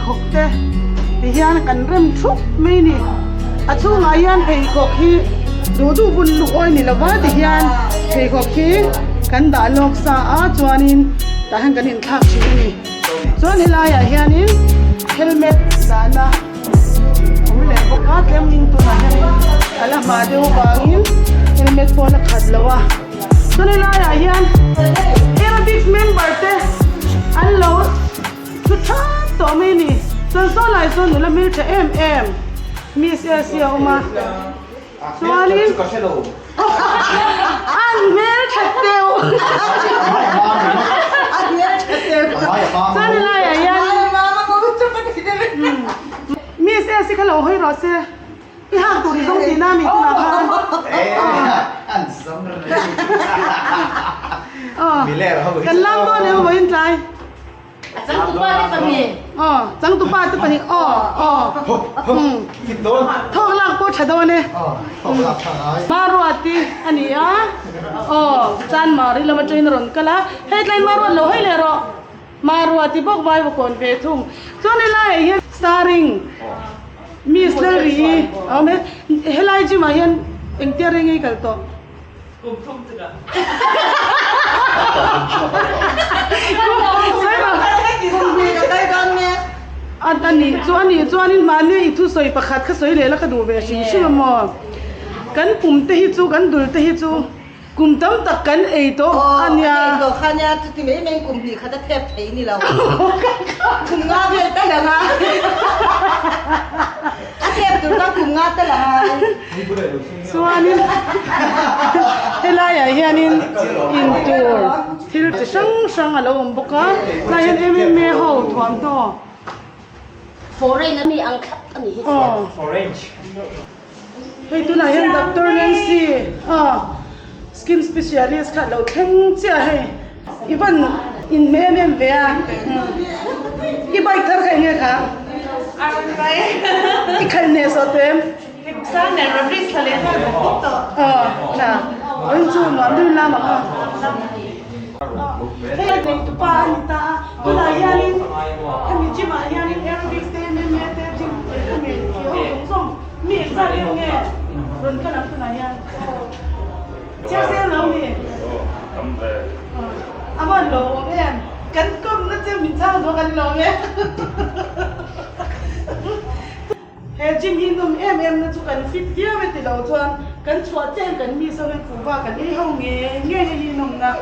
ขกเตะที่ยันกันเริ่มทุกไม่นี่อาช่วงอายันเพย์ขกที่ดูบุญลูกอ้อยนี่ละว่าที่ยันเพย์ขกที่กันด่าโลกสาอาจวนินแต่หันกันเห็นทักชีนี่จวนเฮลายเฮียนินเฮลเมตดานะผมเลยบอกว่าเต็มยิงตัวนั้นอะไรมาเดี๋ยวบางยินเฮลเมตพอนักขัดแล้ววะจวนเฮลายเฮียนเอราบิกส์เมมเบอร์เตะอันโหลดสุดท้ายตัวไม่นี่ส่วนโซ่ไหลส่วนหนูละมิลจะมีเสียออกมาส่วนนี้อันเมลชัดเดียวส่วนอะไรยังมีเสียสิขลุ่ยให้รอเสียที่ห้างตัวนี้ต้องตีหน้ามีขนาดนั้นอันสมเลยมีเล่ห์กันล่างตัวเนี่ยไม่เห็นใจจังตุป้าที่ปนีจังตุป้าที่ปนีคิดโดนทอกล่างตัวชะโดนเนี่ยมารัวตีอันนี้จานมาริลมาจีนรอนกันละเฮดไลน์มารัวโลให้เลยรอมารัวตีบอกไว้บอกคนเปทุ่งส่วนนี้ละเห็นสตาร์ริงมิสเลอรี่เฮลัยจีมาเห็นเอ็งเตียร์ยังไงกันต่อกุมทุ่มจ้ะอันนี้จวนนี้มาเนี่ยอีทุสอยประคัดข้าสอยเลยแล้วก็ดูเวชิชิมมอกันปุ่มเตหิจูกันดุลเตหิจูกุมตั้มตักกันโตอันเนี้ยตัวข้าเนี่ยที่ไม่แมงกุมพีเขาจะเทปไทยนี่เรากุมงาเพื่อนแต่ละงาเทปตัวตั้งกุมงาแต่ละงาส่วนนี้เฮลายเฮียนินอินตัวที่จะช่างอะไรผมบอกว่าลายเอ็มเมย์เขาถวมตัวโฟเรนมีอังคับอันนี้Orange เฮ้ยตัวไหนยังด็อกเตอร์แนนซี่สกินสเปเชียลิสต์ค่ะเราเข่งเจ้าให้อีบันอินเมย์เมย์อีบันเธอใครเนี่ยค่ะอะไรอีใครเนี่ยสเต็มซ่าเนี่ยเราดิสทะเลค่ะบอกต่อน่ะเรื่องจูนหวานด้วยล่ะมั้งเฮ้ยเด็กตุ๊ปานิตาตัวไหนยันทำยังจิมายันแอโรบิกส์เต้เมย์เต้จิมทำยังเกี่ยวกับส่งมีอะไรยังไงรุ่นกันนับตัวไหนยันเจ้าเสียแล้วนี่อามันโลเอ็มกันก็น่าจะมีเจ้าตัวกันโลเอ็มเฮ้ยจิมฮินนุ่มเอ็มน่าจะกันฟิตเยอะไปติดเราจวนกันชัวร์แจ้งกันมีสวิตฟูฟ้ากันนี่ห้องเงี้ยเงี้ยฮินนุ่มนะ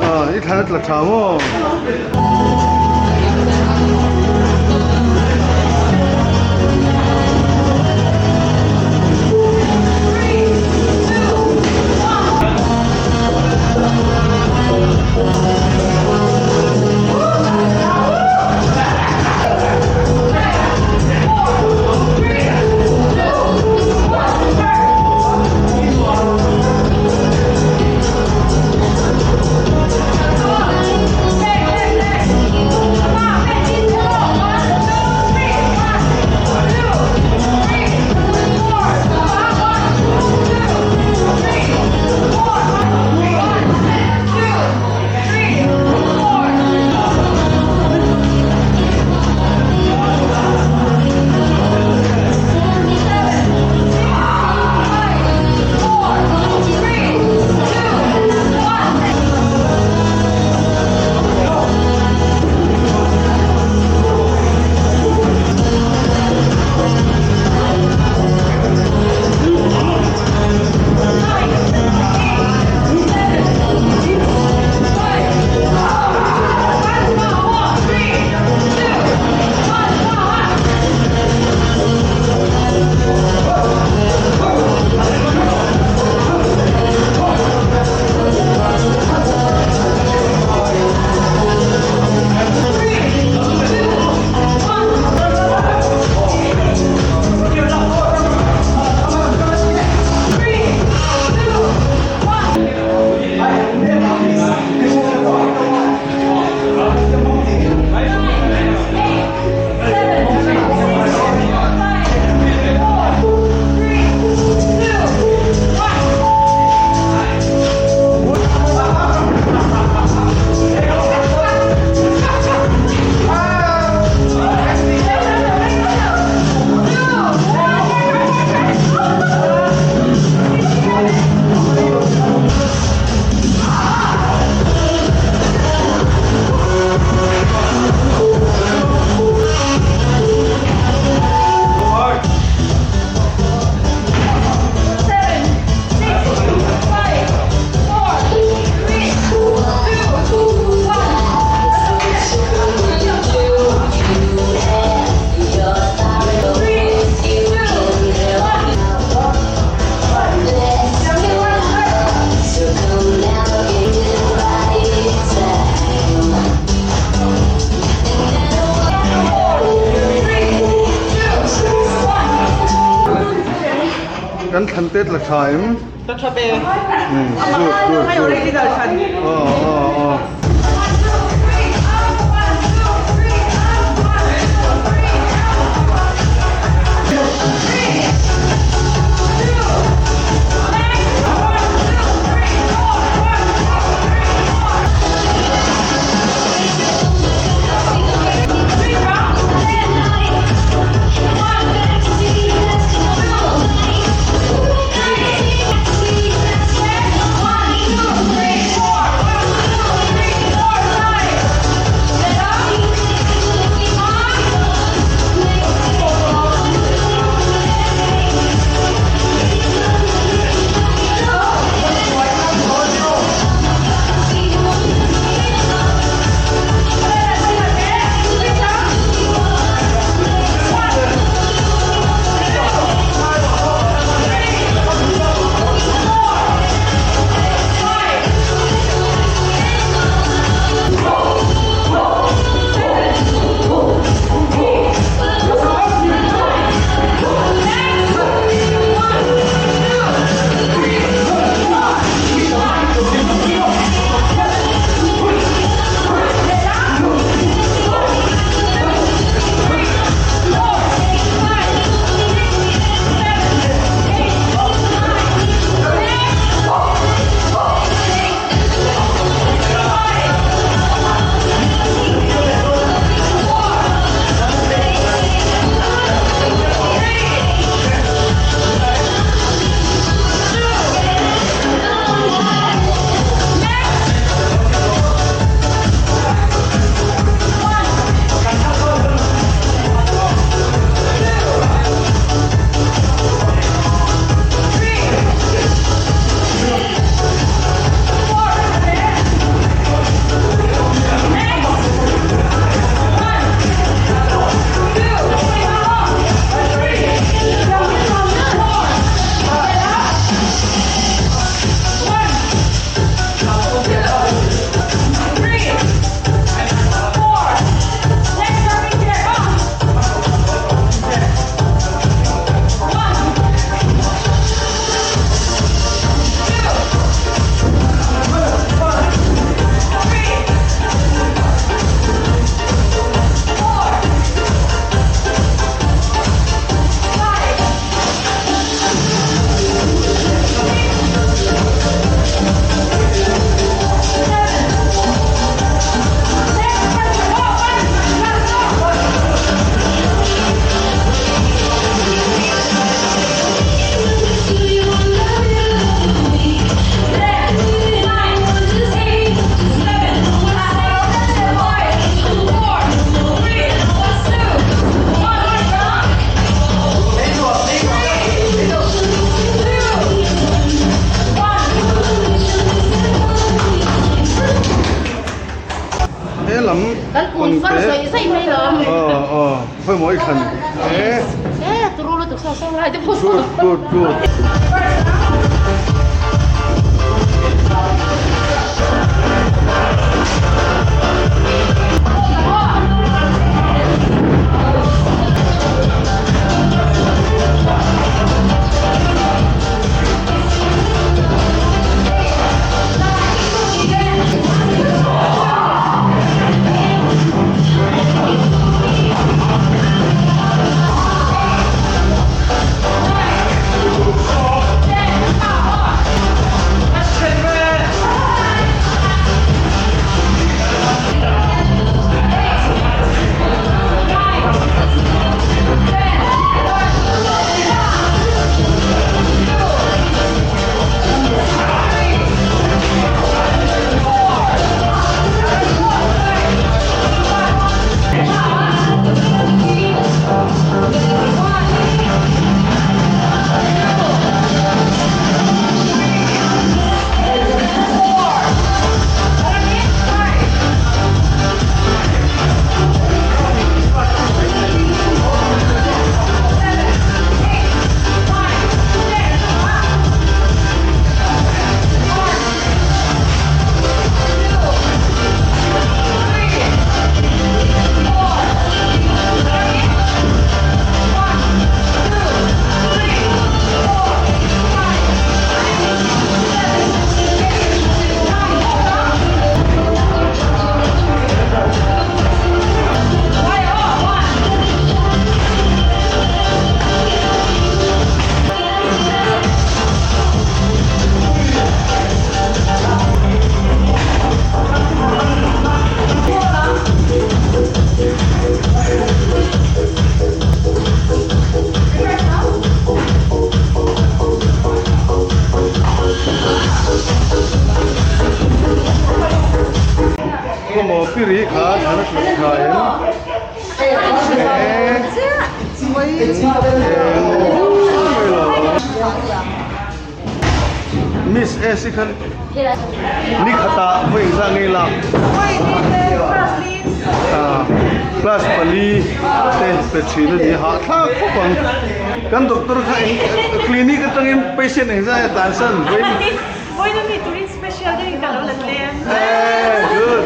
이 타넷라 참어. Kan thantet la chaim. Tatrabe. Good. Hay original chan. Oh. lắm. กันกุนฟันใส่ใส่ไม่ลง phải mỗi khẩn. Ê, ตัวรู้ตัวสาวๆไรจะพูด good, good, good. ก็หมอพี่รีขาฉันสุดท้ายมิสเอสิคันนี่ขตาเพิ่งสร้างนี่ละคลาสปลีเต้เป็ดชีนนี่หาท่าคุปังกันด็อกเตอร์ค่ะคลินิกตั้งอินเพชรนี่ใช่ตันสันเว้ย Voi non mi turin special din kalau latlen. Good.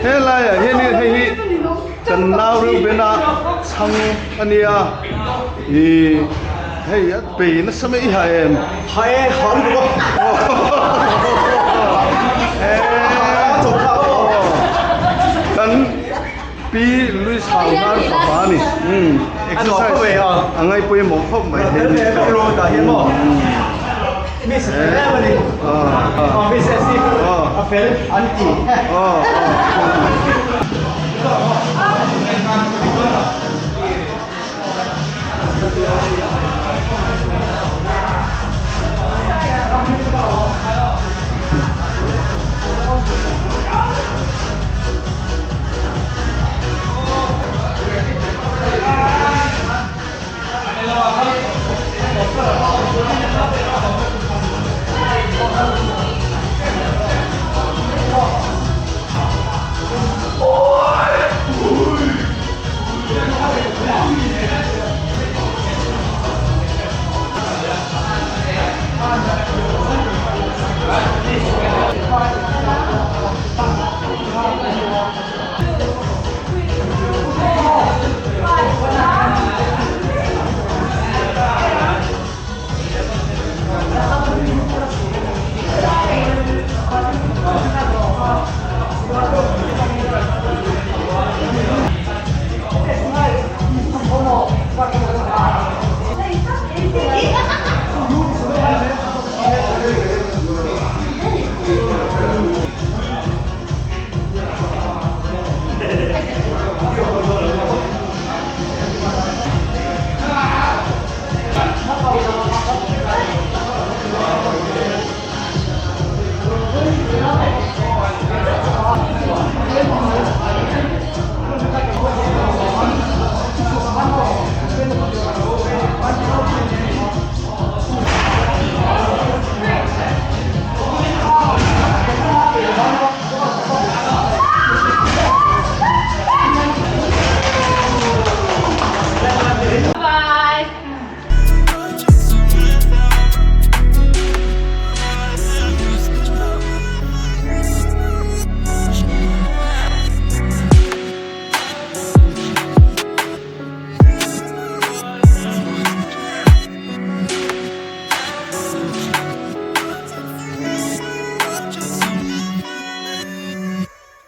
Hey la ya, hey ni hey kan nau ru bena sang ania. Hey ya pe na samai ha em. Hai hòn của Kan pi lui sang nan pa ni. Exercise. Angai poi mo khop mai he ni. rồi cả hiến mỏ. Miss Emily. Miss Essie. Affair anti.